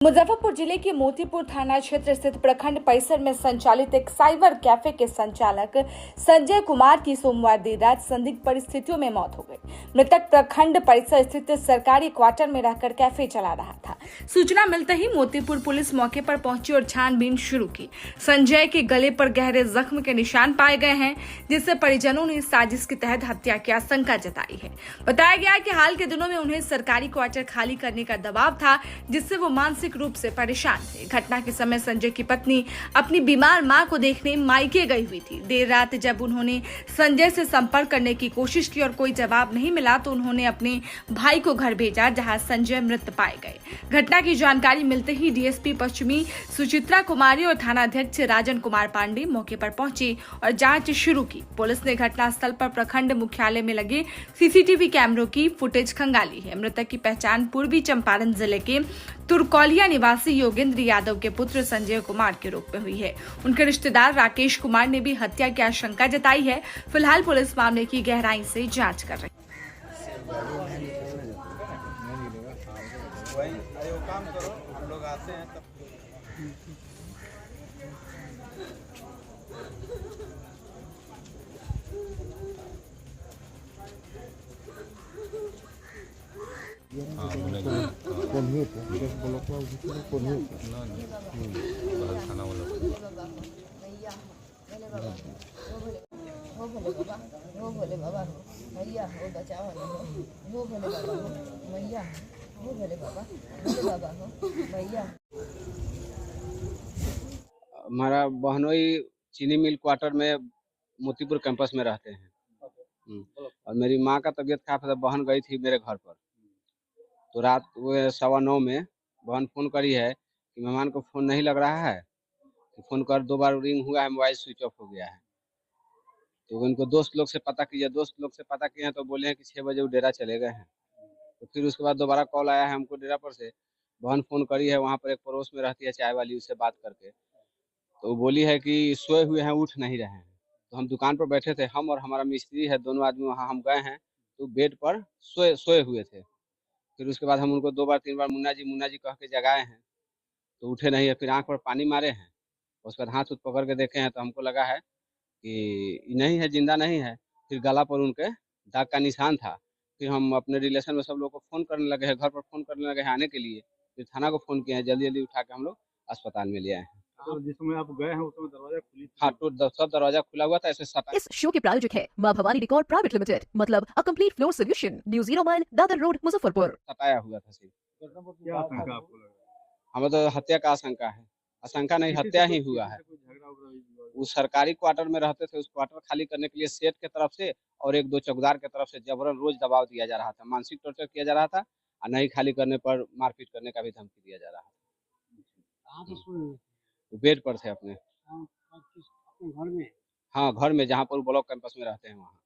मुजफ्फरपुर जिले के मोतीपुर थाना क्षेत्र स्थित प्रखंड परिसर में संचालित एक साइबर कैफे के संचालक संजय कुमार की सोमवार देर रात संदिग्ध परिस्थितियों में मौत हो गई। मृतक प्रखंड परिसर स्थित सरकारी क्वार्टर में रहकर कैफे चला रहा था। सूचना मिलते ही मोतीपुर पुलिस मौके पर पहुंची और छानबीन शुरू की। संजय के गले पर गहरे जख्म के निशान पाए गए हैं, जिससे परिजनों ने इस साजिश के तहत हत्या की आशंका जताई है। बताया गया कि हाल के दिनों में उन्हें सरकारी क्वार्टर खाली करने का दबाव था, जिससे वो मानसिक रूप से परेशान थे। घटना के समय संजय की पत्नी अपनी बीमार मां को देखने मायके गई हुई थी। देर रात जब उन्होंने संजय से संपर्क करने की कोशिश की और कोई जवाब नहीं मिला तो उन्होंने अपने भाई को घर भेजा, जहां संजय मृत पाए गए। घटना की जानकारी मिलते ही डीएसपी पश्चिमी सुचित्रा कुमारी और थानाध्यक्ष राजन कुमार पांडे मौके पर पहुंचे और जांच शुरू की। पुलिस ने घटनास्थल पर प्रखंड मुख्यालय में लगे सीसीटीवी कैमरों की फुटेज खंगाली है। मृतक की पहचान पूर्वी चंपारण जिले के तुरकौलिया निवासी योगेंद्र यादव के पुत्र संजय कुमार के रूप में हुई है। उनके रिश्तेदार राकेश कुमार ने भी हत्या की आशंका जताई है। फिलहाल पुलिस मामले की गहराई से जांच कर रही है। वो भोले बाबा हो मैया हो बचाओ वो भोले बाबा हो मैया वो भोले बाबा हो मैया। हमारा बहनोई चीनी मिल क्वार्टर में मोतीपुर कैंपस में रहते हैं और मेरी माँ का तबीयत खराब था। बहन गई थी मेरे घर पर, तो रात 9:15 में बहन फोन करी है कि मेहमान को फोन नहीं लग रहा है। तो फोन कर 2 बार रिंग हुआ है, मोबाइल स्विच ऑफ हो गया है। तो उनको दोस्त लोग से पता किया, किए हैं तो बोले हैं कि 6 बजे वो डेरा चले गए हैं। तो फिर उसके बाद दोबारा कॉल आया है हमको डेरा पर से। बहन फोन करी है, वहाँ पर एक पड़ोस में रहती है चाय वाली, उससे बात करके तो वो बोली है कि सोए हुए हैं, उठ नहीं रहे हैं। तो हम दुकान पर बैठे थे, हम और हमारा मिस्त्री है, दोनों आदमी वहाँ हम गए हैं तो बेड पर सोए हुए थे। फिर उसके बाद हम उनको 2 बार 3 बार मुन्ना जी कह के जगाए हैं तो उठे नहीं है। फिर आँख पर पानी मारे हैं, उसके बाद हाथ पकड़ के देखे हैं तो हमको लगा है कि नहीं है, जिंदा नहीं है। फिर गला पर उनके दाग का निशान था। फिर हम अपने रिलेशन में सब लोग को फोन करने लगे हैं, घर पर फोन करने लगे हैं आने के लिए। फिर थाना को फोन किए हैं, जल्दी उठा के हम लोग अस्पताल में ले आए हैं। तो जिस समय आप गए हैं उस समय दरवाजा खुली थी? हाँ, तो सब दरवाजा खुला हुआ था। ऐसे इस शो के प्रायोजक है मां भवानी डेकोर प्राइवेट लिमिटेड, मतलब a complete floor solution, new 0 mile Dadar road Muzaffarpur. सताया हुआ था सिर्फ। क्या आशंका आपको लग रहा है? हमें तो हत्या का आशंका है। आशंका नहीं, हत्या ही हुआ है। कोई झगड़ा उगड़ा हुआ? वो सरकारी क्वार्टर में रहते थे, उस क्वार्टर खाली करने के लिए सेठ के तरफ से और 1-2 चौकीदार के तरफ से जबरन रोज दबाव दिया जा रहा था, मानसिक टॉर्चर किया जा रहा था और नहीं खाली करने पर मारपीट करने का भी धमकी दिया जा रहा था। बेड पर थे अपने घर में? हाँ, घर में, जहाँ पर ब्लॉक कैंपस में रहते हैं वहाँ।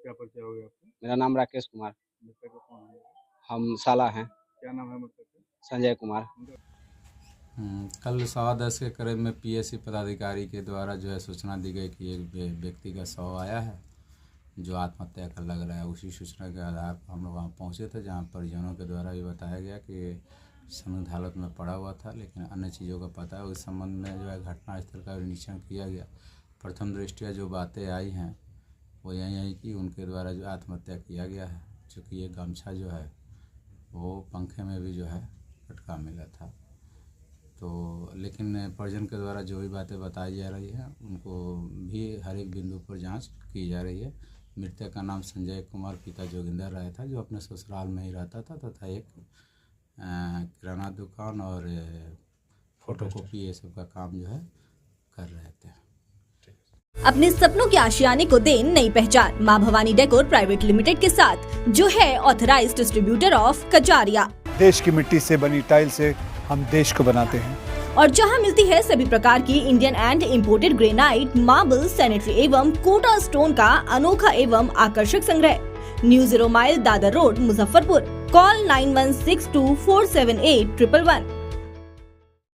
क्या परिचय हो गया आपका? मेरा नाम राकेश कुमार, मृतक का कौन है? हम साला हैं। क्या नाम है मृतक का? संजय कुमार। कल 10:15 के करीब में पीएससी पदाधिकारी के द्वारा जो है सूचना दी गई कि एक व्यक्ति का शव आया है जो आत्महत्या का लग रहा है। उसी सूचना के आधार पर हम लोग वहाँ पहुँचे थे, जहाँ परिजनों के द्वारा भी बताया गया कि संदिग्ध हालत में पड़ा हुआ था, लेकिन अन्य चीज़ों का पता है। उस संबंध में जो है घटनास्थल का निरीक्षण किया गया। प्रथम दृष्टया जो बातें आई हैं वो यही है कि उनके द्वारा जो आत्महत्या किया गया है, चूँकि ये गमछा जो है वो पंखे में भी जो है लटका मिला था। तो लेकिन परिजन के द्वारा जो भी बातें बताई जा रही हैं उनको भी हर एक बिंदु पर जांच की जा रही है। मृतक का नाम संजय कुमार, पिता जोगिंदर राय था, जो अपने ससुराल में ही रहता था तथा एक किराना दुकान और फोटोकॉपी ये सब का काम जो है कर रहे थे। अपने सपनों के आशियाने को दे नई पहचान मां भवानी डेकोर प्राइवेट लिमिटेड के साथ, जो है ऑथराइज्ड डिस्ट्रीब्यूटर ऑफ कजारिया। देश की मिट्टी से बनी टाइल से हम देश को बनाते हैं और जहां मिलती है सभी प्रकार की Indian and imported granite, marble, sanitary एवं कोटा स्टोन का अनोखा एवं आकर्षक संग्रह। New 0 mile Dadar road Muzaffarpur. Call 9162478111।